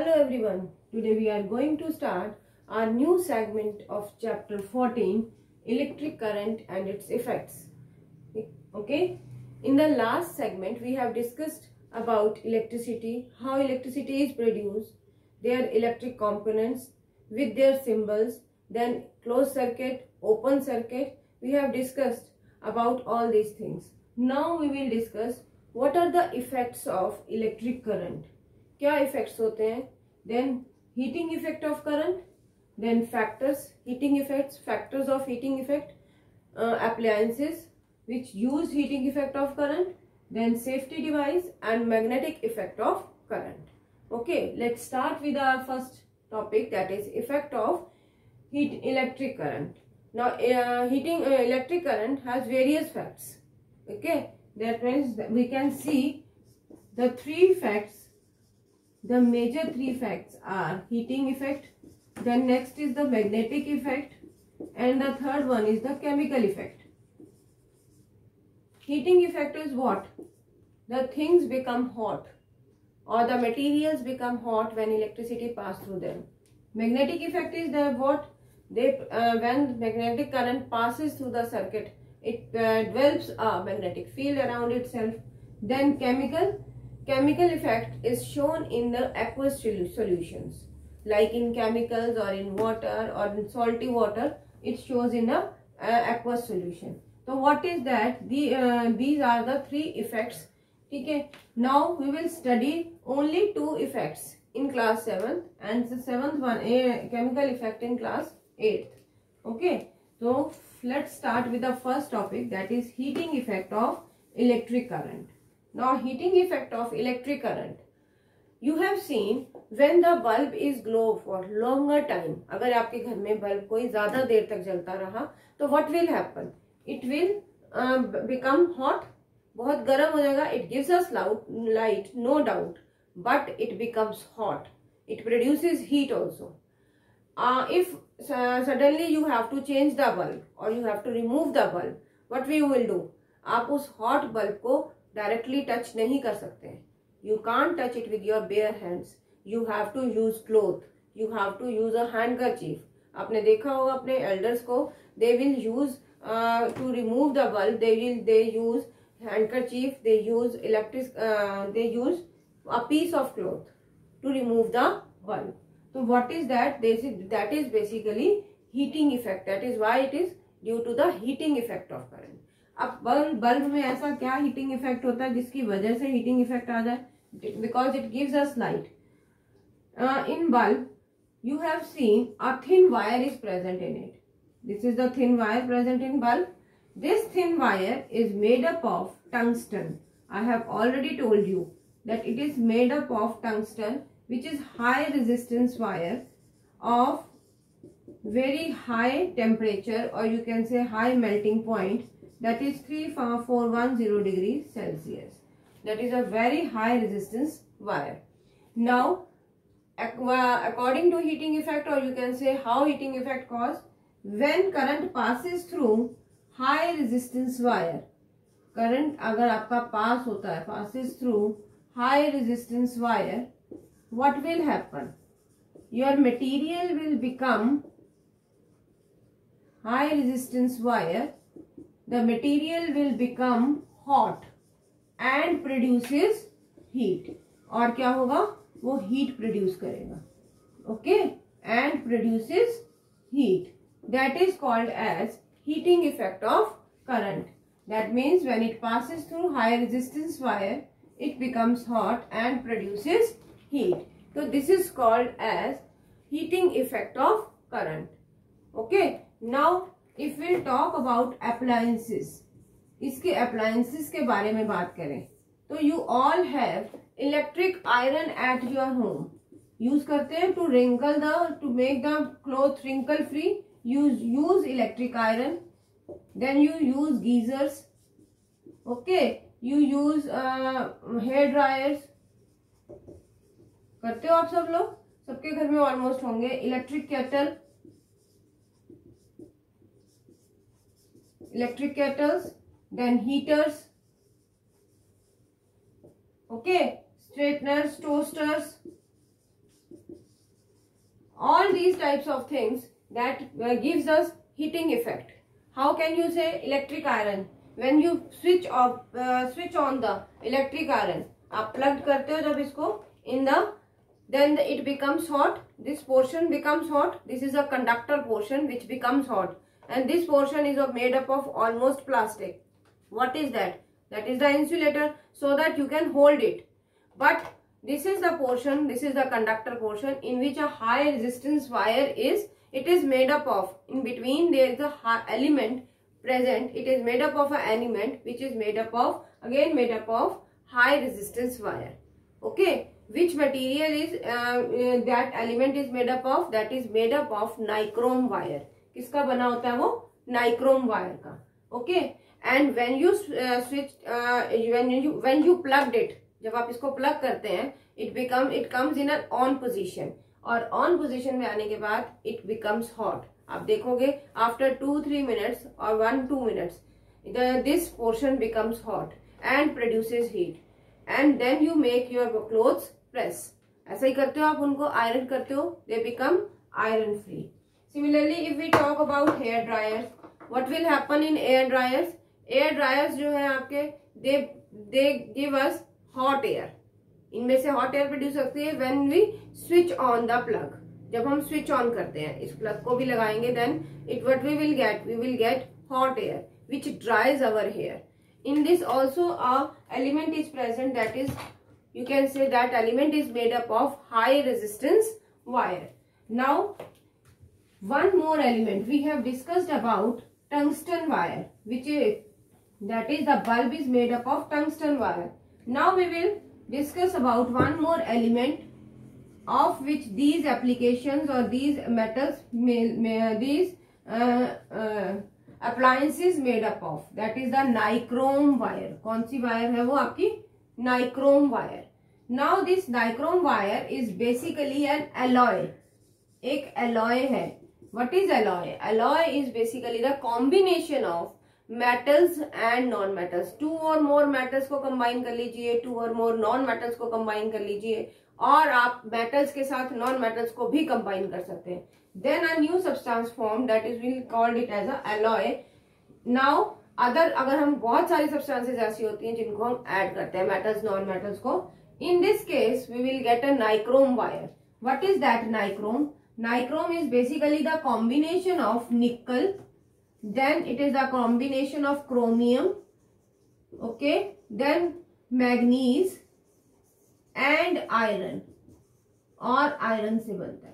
Hello everyone, today we are going to start our new segment of chapter 14, electric current and its effects. Okay, in the last segment we have discussed about electricity, how electricity is produced, their electric components with their symbols, then closed circuit, open circuit. We have discussed about all these things. Now we will discuss what are the effects of electric current. क्या effects होते हैं, then heating effect of current, then factors, heating effects, factors of heating effect, appliances which use heating effect of current, then safety device and magnetic effect of current. Okay, let's start with our first topic, that is effect of electric current. Now heating electric current has various facts. Okay, that means we can see the three facts. The major three facts are heating effect, then next is the magnetic effect, and the third one is the chemical effect. Heating effect is what? The things become hot or the materials become hot when electricity passes through them. Magnetic effect is the what? When magnetic current passes through the circuit, it develops a magnetic field around itself. Then chemical effect is shown in the aqueous solutions, like in chemicals or in water or in salty water. It shows in a aqueous solution. So what is that? These are the three effects. Okay. Now we will study only two effects in class 7th and the 7th one, a chemical effect, in class 8th. Okay. So let's start with the first topic, that is heating effect of electric current. Now heating effect of electric current. You have seen when the bulb is glow for longer time. अगर आपके घर में bulb कोई ज़्यादा देर तक जलता रहा तो what will happen? It will become hot. बहुत गर्म हो जाएगा. It gives us light, no doubt, but it becomes hot. It produces heat also. If suddenly you have to change the bulb or you have to remove the bulb, what you will do? आप उस hot bulb को directly touch नहीं कर सकते हैं. You can't touch it with your bare hands. You have to use cloth, you have to use a handkerchief. आपने देखा होगा अपने एल्डर्स को, they will use to remove the bulb, they use handkerchief, they use they use a piece of cloth to remove the bulb. तो what is that? That is basically heating effect. That is why it is due to the heating effect of current. अब bulb में ऐसा क्या heating effect होता है जिसकी वजह से हीटिंग इफेक्ट आ जाए? Because it gives us light. In bulb you have seen a thin wire is present in it. This is the thin wire present in bulb. This thin wire is made up of tungsten. I have already told you that it is made up of tungsten, which is high resistance wire of very high temperature, or you can say high melting point, that is 3410 degrees Celsius. That is a very high resistance wire. Now according to heating effect, or you can say how heating effect cause, when current passes through high resistance wire, current अगर आपका पास होता है, passes through high resistance wire, what will happen? Your material will become high resistance wire. The material will become hot and produces heat. और क्या होगा? वो heat produce करेगा. Okay, and produces heat. That is called as heating effect of current. That means when it passes through high resistance wire, it becomes hot and produces heat. तो this is called as heating effect of current. Okay, now if we talk about appliances, इसके appliances के बारे में बात करें तो you all have electric iron at your home. Use करते हैं to wrinkle to make the cloth wrinkle free. Use electric iron. Then you use geysers. Okay, you use hair dryers. करते हो आप सब लोग, सबके घर में ऑलमोस्ट होंगे. Electric kettles, then heaters. Okay, straighteners, toasters, all these types of things that gives us heating effect. How can you say electric iron? When you switch on the electric iron, आप plugged करते हो जब इसको in the, then it becomes hot. This portion becomes hot. This is a conductor portion which becomes hot, and this portion is made up of almost plastic. What is that? That is the insulator, so that you can hold it. But this is the portion, this is the conductor portion in which a high resistance wire is. It is made up of, in between there is a element present. It is made up of an element which is made up of, again made up of high resistance wire. Okay, which material is that element is made up of? That is made up of nichrome wire. किसका बना होता है वो? Nichrome wire का. Okay, and when you when you plugged it, जब आप इसको plug करते हैं, it comes in an on position. और ऑन पोजीशन में आने के बाद इट बिकम्स हॉट. आप देखोगे आफ्टर 2-3 मिनट्स और 1-2 minutes this portion becomes hot and produces heat, and then you make your clothes press. ऐसा ही करते हो आप, उनको आयरन करते हो, they become iron free. Similarly if we talk about hair dryers, what will happen in air dryers? Air dryers जो है आपके, they give us hot air. इनमें से हॉट एयर प्रोड्यूस करती है when we switch on the plug. जब हम switch on करते हैं, इस प्लग को भी लगाएंगे, then it what we will get hot air which dries our hair. In this also a element is present, that is, you can say that element is made up of high resistance wire. Now one more element we have discussed about tungsten wire, which is, that is the bulb is made up of tungsten wire. Now we will discuss about one more element of which these applications or these metals these appliances made up of, that is the nichrome wire. कौन सी wire है वो? आपकी nichrome wire. Now this nichrome wire is basically an alloy. एक alloy है. What is alloy? Alloy is basically the combination of metals and non metals. Two और more metals को combine कर लीजिए, टू और मोर non metals को combine कर लीजिए, और आप metals के साथ non metals को भी combine कर सकते हैं. Then a new substance formed, that is we called it as a alloy. Now अगर हम बहुत सारी substances ऐसी होती हैं जिनको हम add करते हैं metals non metals को, in this case we will get a nichrome wire. What is that nichrome? Nichrome is basically the combination of nickel, then it is a combination of chromium, okay, then manganese and iron, और iron से बनता है.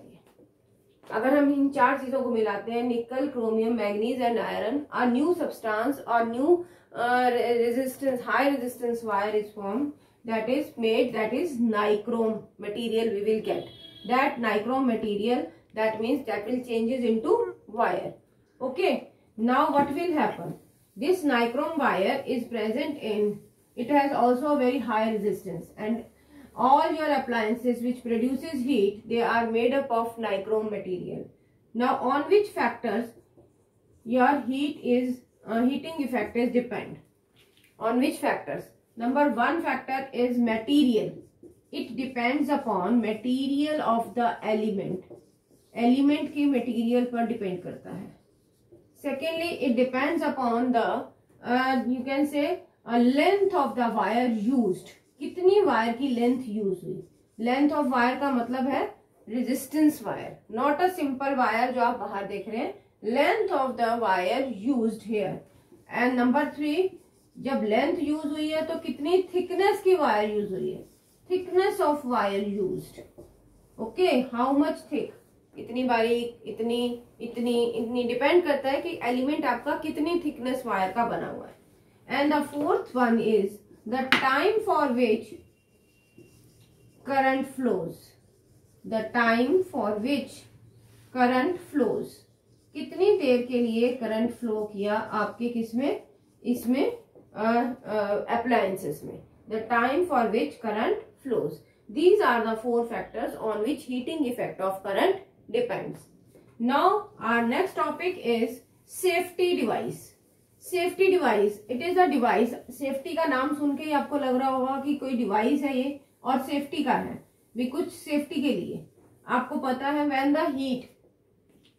अगर हम इन चार चीजों को मिलाते हैं, निकल, chromium, manganese and iron, a new substance or new resistance, high resistance wire is formed, that is made, that is nichrome material we will get. That nichrome material, that means that will changes into wire. Okay, now what will happen? This nichrome wire is present in, it has also a very high resistance, and all your appliances which produces heat, they are made up of nichrome material. Now on which factors your heating effect is depend? On which factors? Number one factor is material. It depends upon material of the element. Element की material पर depend करता है. Secondly, it depends upon the you can say length of the wire used. कितनी wire की length use हुई. Length of wire का मतलब है resistance wire, not a simple wire जो आप बाहर देख रहे हैं. Length of the wire used here. And number 3, जब लेंथ यूज हुई है तो कितनी थिकनेस की वायर यूज हुई है. Thickness of wire used. Okay, how much thick, इतनी बारीक, इतनी इतनी इतनी डिपेंड करता है कि एलिमेंट आपका कितनी थिकनेस वायर का बना हुआ है. And the fourth one is the time for which current flows. The time for which current flows. कितनी देर के लिए करंट फ्लो किया आपके किसमें, इसमें appliances में. The time for which current flows. These are the 4 factors on which heating effect of current depends. Now our next topic is safety device. Safety device, it is a device. Safety का नाम सुन के ही आपको लग रहा होगा कि कोई device है ये और सेफ्टी का है भी, कुछ सेफ्टी के लिए. आपको पता है when the heat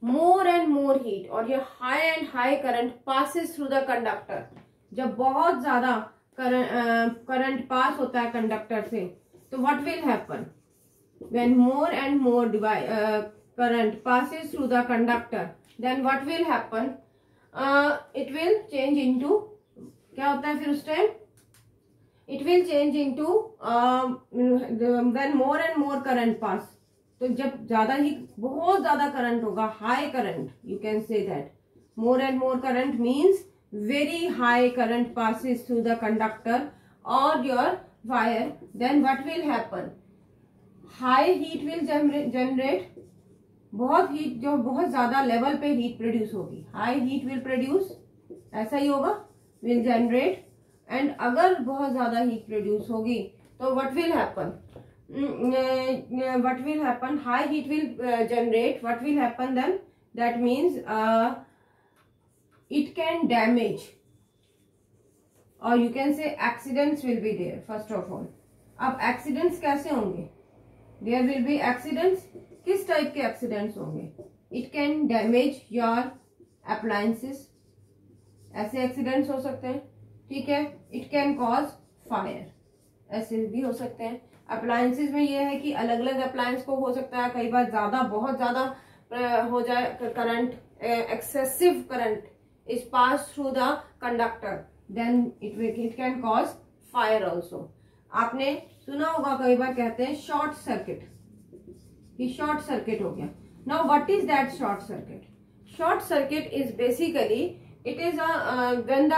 more and more heat और ये high and high current passes through the conductor, जब बहुत ज्यादा करंट पास होता है कंडक्टर से, तो what will happen when more and more current passes through the conductor, then what will happen, it will change into, क्या होता है फिर उस time, it will change into when more and more current pass, तो जब ज्यादा ही बहुत ज्यादा करंट होगा, high current, you can say that more and more current means very high current passes through the conductor or your wire, then what will happen, high heat will generate, बहुत heat, जो बहुत ज्यादा level पे heat produce होगी, high heat will produce, ऐसा ही होगा, will generate, and अगर बहुत ज्यादा हीट प्रोड्यूस होगी तो what will happen, what will happen, high heat will generate, what will happen then, that means it can damage or you can say accidents will be there first of all. अब accidents कैसे होंगे, there will be accidents, किस type के accidents होंगे, it can damage your appliances, ऐसे accidents हो सकते हैं, ठीक है, it can cause fire, ऐसे भी हो सकते हैं। appliances में ये है कि अलग अलग appliance को हो सकता है, कई बार ज्यादा, बहुत ज्यादा हो जाए current, excessive current is passed through the conductor, then it can cause fire also. आपने सुना होगा, कई बार कहते हैं शॉर्ट सर्किट, कि शॉर्ट सर्किट हो गया। Now what is that short circuit, short circuit is basically it is when the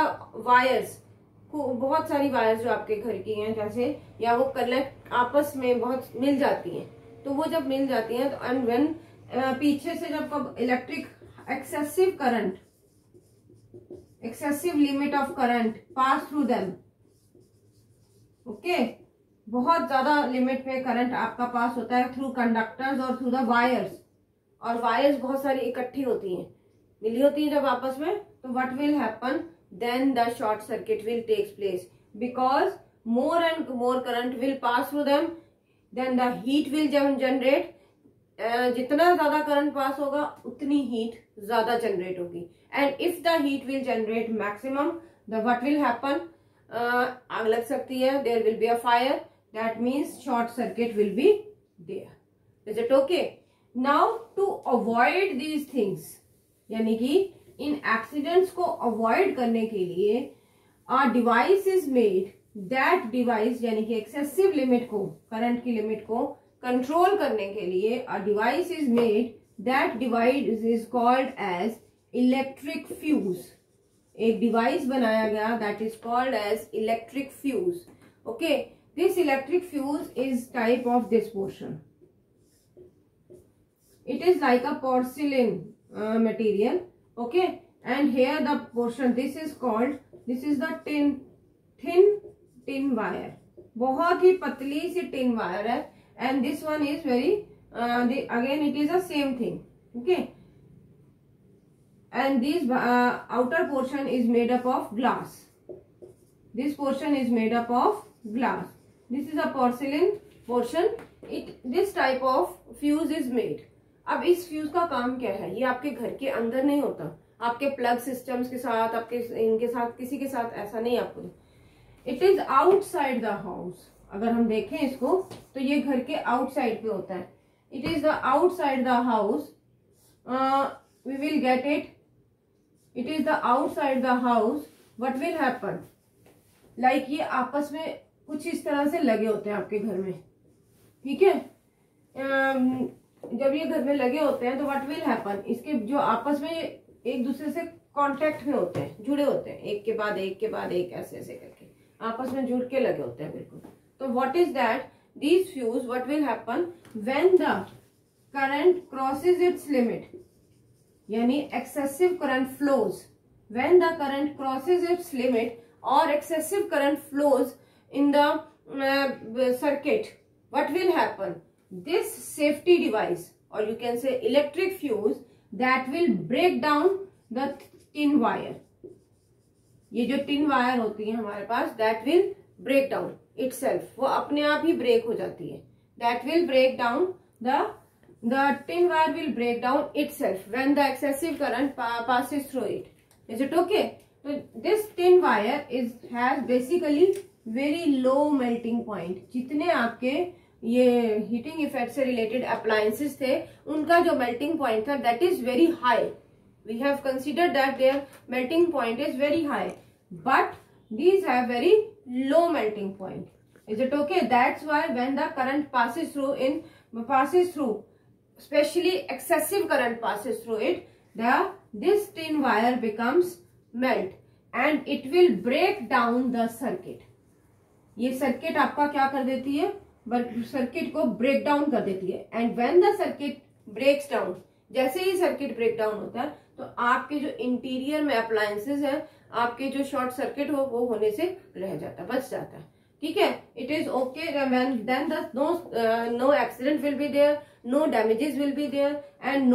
wires, बहुत सारी वायर्स जो आपके घर की हैं जैसे, या वो कनेक्ट आपस में बहुत मिल जाती हैं, तो वो जब मिल जाती हैं तो एंड व्हेन पीछे से जब electric excessive current, excessive limit of current pass through them, okay, बहुत ज्यादा लिमिट पे करंट आपका पास होता है थ्रू कंडक्टर्स और थ्रू द वायर्स, और वायर्स बहुत सारी इकट्ठी होती हैं, मिली होती हैं जब आपस में, तो what will happen, then the short circuit will takes place, because more and more current will pass through them, then the heat will generate, जितना ज्यादा करंट पास होगा उतनी हीट ज्यादा जनरेट होगी, and if the heat will generate maximum, the what will happen, आग लग सकती है, there will be a fire, that means short circuit will be there. Is it okay? Now to avoid these things, यानी कि इन accidents को avoid करने के लिए a device is made, that device यानी कि एक्सेसिव लिमिट को, करंट की लिमिट को कंट्रोल करने के लिए a device is made, that device is called as electric fuse, एक डिवाइस बनाया गया that is called as electric fuse, okay, this electric fuse is type of this portion, it is like a porcelain material, okay, and here the portion, this is called, this is the tin wire, बहुत ही पतली सी tin wire है, and this one is very again it is the same thing, okay, and this outer portion is made up of glass, this portion is made up of glass, this is a porcelain portion, this type of fuse is made। अब इस fuse का काम क्या है, ये आपके घर के अंदर नहीं होता, आपके प्लग सिस्टम्स के साथ, आपके इनके साथ, किसी के साथ ऐसा नहीं आपको, it is outside the house. अगर हम देखें इसको तो ये घर के आउटसाइड पे होता है, it is the outside the house, we will get it, it is the outside the house, what will happen, like ये आपस में कुछ इस तरह से लगे होते हैं आपके घर में, ठीक है, जब ये घर में लगे होते हैं तो व्हाट विल हैपन, इसके जो आपस में एक दूसरे से कांटेक्ट में होते हैं, जुड़े होते हैं, एक के बाद एक के बाद एक, ऐसे ऐसे करके आपस में जुड़ के लगे होते हैं बिल्कुल। तो what is that, these fuse, what will happen when the current crosses its limit, यानी excessive current flows, when the current crosses its limit और excessive current flows in the circuit, what will happen, this safety device or you can say electric fuse that will break down the tin wire, ये जो tin wire होती है हमारे पास, that will break down itself, वो अपने आप ही break हो जाती है, that will break down the the tin wire will break down itself when the excessive current passes through it. Is it okay? So this tin wire has basically very low melting point. जितने आपके ये heating effect से related appliances थे उनका जो melting point था that is very high. We have considered that their melting point is very high, but these have very low melting point. Is it okay? That's why when the current passes through, especially excessive current passes through it, this tin wire becomes melt and it will break down the circuit. ये circuit आपका क्या कर देती है, circuit को break down कर देती है. And when the circuit breaks down, जैसे ही सर्किट ब्रेक डाउन होता है तो आपके जो इंटीरियर में अप्लायंसेस है, आपके जो शॉर्ट सर्किट हो वो होने से रह जाता, बच जाता है. ठीक है, it is okay. Then no accident will be there, no damages will be there and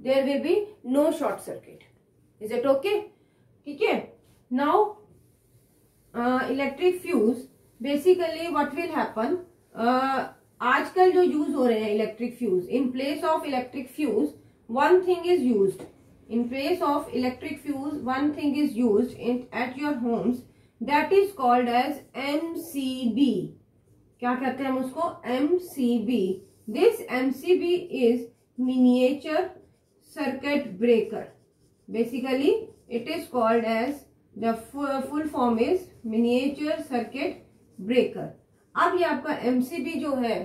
there will be no short circuit. Is it okay? ठीक है. Now electric fuse, basically what will happen, आजकल जो use हो रहे हैं electric fuse, in place of electric fuse one thing is used. In place of electric fuse, one thing is used at your homes, that is called as MCB. क्या कहते हैं हम उसको? MCB. This MCB is miniature circuit breaker. Basically, it is called as, the full form is miniature circuit breaker. अब ये आपका MCB जो है,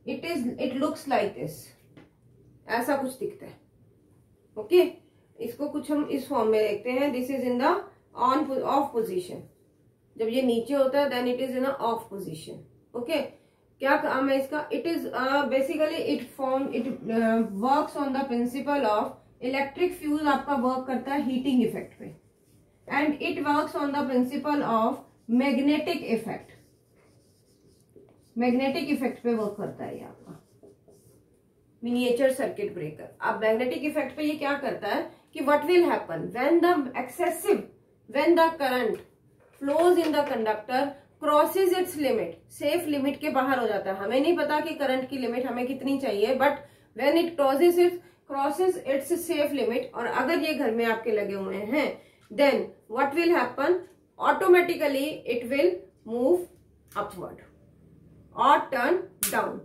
it looks like this. ऐसा कुछ दिखता है. ओके, इसको कुछ हम इस फॉर्म में देखते हैं. This is in the off position. जब ये नीचे होता है then it is in off position. Okay, क्या काम है इसका? It is basically it works on the principle of electric fuse. आपका वर्क करता है हीटिंग इफेक्ट पे, and it works on the principle of magnetic effect. Magnetic effect पे work करता है ये आपका मिनिएचर सर्किट ब्रेकर. अब मैग्नेटिक इफेक्ट पे ये क्या करता है कि what will happen when the current flows in the conductor crosses its limit, safe limit के बाहर हो जाता है. हमें नहीं पता कि करंट की लिमिट हमें कितनी चाहिए, but when it crosses its safe limit, और अगर ये घर में आपके लगे हुए हैं, then what will happen, automatically it will move upward और turn down.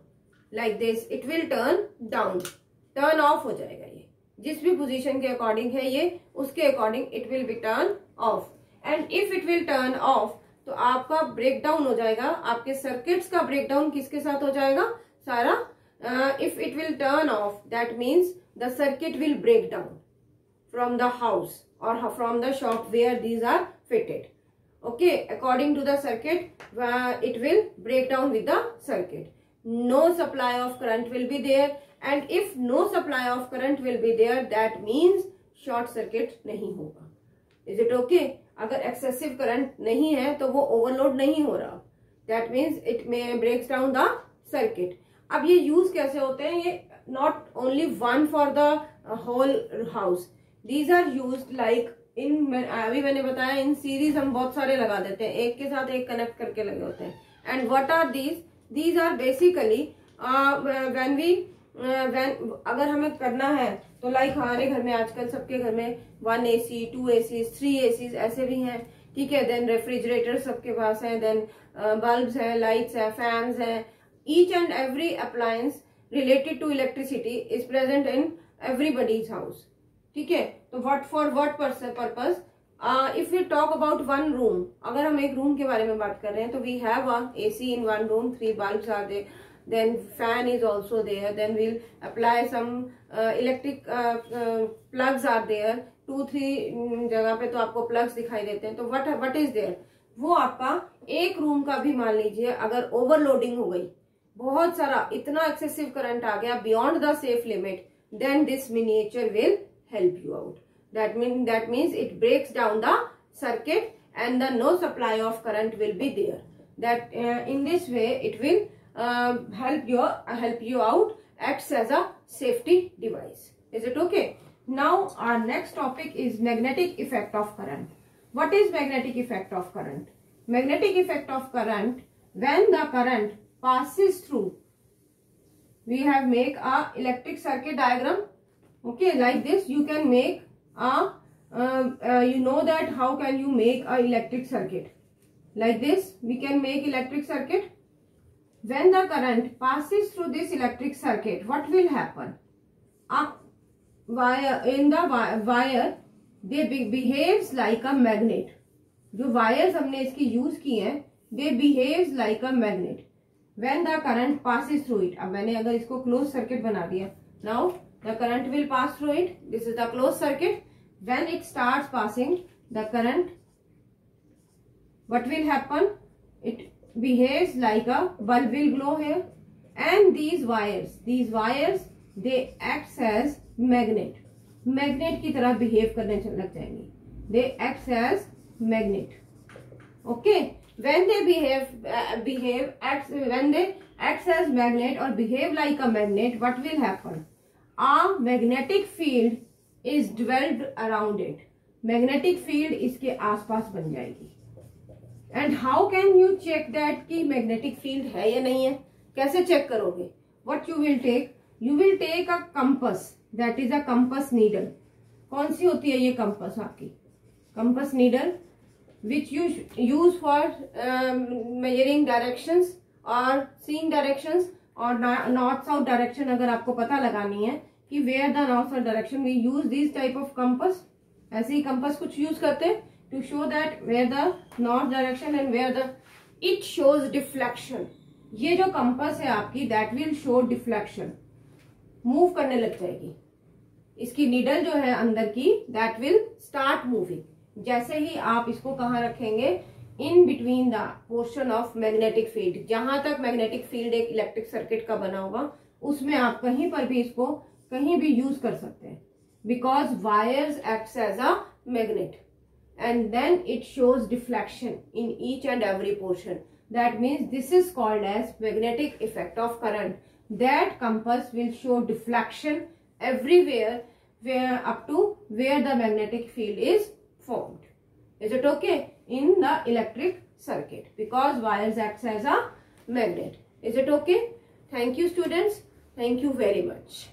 Like this, it will turn down, turn off हो जाएगा. ये जिस भी पोजीशन के अकॉर्डिंग है ये, उसके according it will be turn off. And if it will turn off, तो आपका ब्रेक डाउन हो जाएगा. आपके सर्किट्स का ब्रेक डाउन किसके साथ हो जाएगा? सारा. If it will turn off, that means the circuit will break down from the house or from the shop where these are fitted. Okay, according to the circuit, it will break down with the circuit. No supply of current will be there, and if no supply of current will be there, that means short circuit नहीं होगा. Is it okay? अगर excessive current नहीं है तो वो overload नहीं हो रहा. That means it may breaks down the circuit. अब ये use कैसे होते हैं? ये not only one for the whole house. These are used like अभी मैंने बताया इन सीरीज हम बहुत सारे लगा देते हैं, एक के साथ एक कनेक्ट करके लगे होते हैं. And what are these? These are basically when अगर हमें करना है तो लाइक हमारे घर में आजकल सबके घर में 1 AC, 2 ACs, 3 ACs ऐसे भी हैं. ठीक है, देन रेफ्रिजरेटर सबके पास है, देन बल्ब्स है, लाइट्स है, फैंस है. Each and every appliance related to electricity is present in everybody's house. ठीक है, तो what purpose, if we talk about one room, अगर हम एक रूम के बारे में बात कर रहे हैं तो we have a AC in one room, 3 bulbs are there, then fan is also there, then we'll apply some electric plugs are there, 2-3 जगह पे तो आपको plugs दिखाई देते हैं. तो what is there, वो आपका एक रूम का भी मान लीजिए अगर ओवरलोडिंग हो गई, बहुत सारा इतना एक्सेसिव करंट आ गया beyond the safe limit, then this miniature will help you out. That means it breaks down the circuit and the no supply of current will be there. That in this way it will help you out, acts as a safety device. Is it okay? Now our next topic is magnetic effect of current. What is magnetic effect of current? Magnetic effect of current, when the current passes through we have make a electric circuit diagram. Okay, like this you can make a you know that how can you make a electric circuit. Like this we can make electric circuit. When the current passes through this electric circuit, what will happen? A wire in the wire they behaves like a magnet. जो wires हमने इसकी use की हैं, they behaves like a magnet when the current passes through it. अब मैंने अगर इसको closed circuit बना दिया, now the current will pass through it. This is the closed circuit. When it starts passing the current, what will happen? It behaves like a bulb will glow here, and these wires they acts as magnet. Magnet की तरह behave करने लग जाएंगे. They acts as magnet. Okay, when they when they acts as magnet or behave like a magnet, what will happen? A magnetic field is developed around it. Magnetic field इसके आसपास बन जाएगी. And how can you check that कि magnetic field है या नहीं है? कैसे check करोगे? What you will take? You will take a compass. That is a compass needle. कौन सी होती है ये compass आपकी? Compass needle which you use for measuring directions or seeing directions or north south direction. अगर आपको पता लगानी है कि where the north south direction, we use these type of compass. ऐसे ही compass कुछ use करते हैं to show that where the north direction and where the it shows deflection. ये जो compass है आपकी that will show deflection. move करने लग जाएगी. इसकी needle जो है अंदर की that will start moving. जैसे ही आप इसको कहाँ रखेंगे? In between the portion of magnetic field. जहां तक मैग्नेटिक फील्ड एक इलेक्ट्रिक सर्किट का बना होगा उसमें आप कहीं पर भी इसको कहीं भी यूज कर सकते हैं. Because wires acts as a magnet and then it shows deflection in each and every portion. That means this is called as magnetic effect of current. That compass will show deflection everywhere where up to where the magnetic field is formed. Is it okay? In the electric circuit, because wires acts as a magnet. Is it okay? Thank you students. Thank you very much.